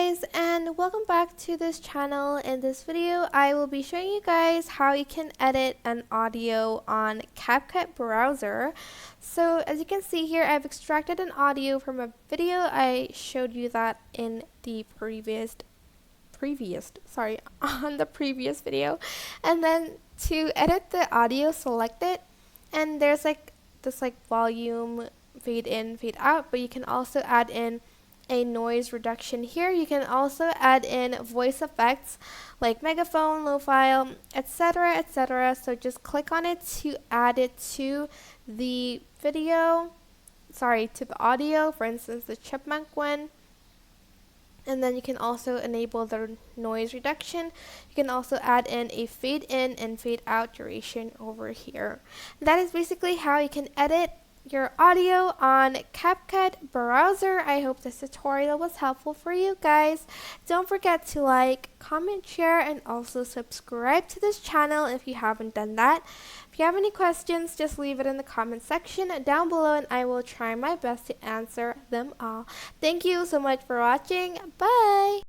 guys, and welcome back to this channel. In this video I will be showing you guys how you can edit an audio on CapCut browser. So as you can see here, I've extracted an audio from a video. I showed you that in the previous on the previous video. And then to edit the audio, select it, and there's this volume, fade in, fade out, but you can also add in a noise reduction here. You can also add in voice effects like megaphone, lo-fi, etc, etc. So just click on it to add it to the video, to the audio, for instance the chipmunk one. And then you can also enable the noise reduction. You can also add in a fade in and fade out duration over here. That is basically how you can edit your audio on CapCut browser. I hope this tutorial was helpful for you guys. Don't forget to like, comment, share, and also subscribe to this channel if you haven't done that. If you have any questions, just leave it in the comment section down below and I will try my best to answer them all. Thank you so much for watching. Bye!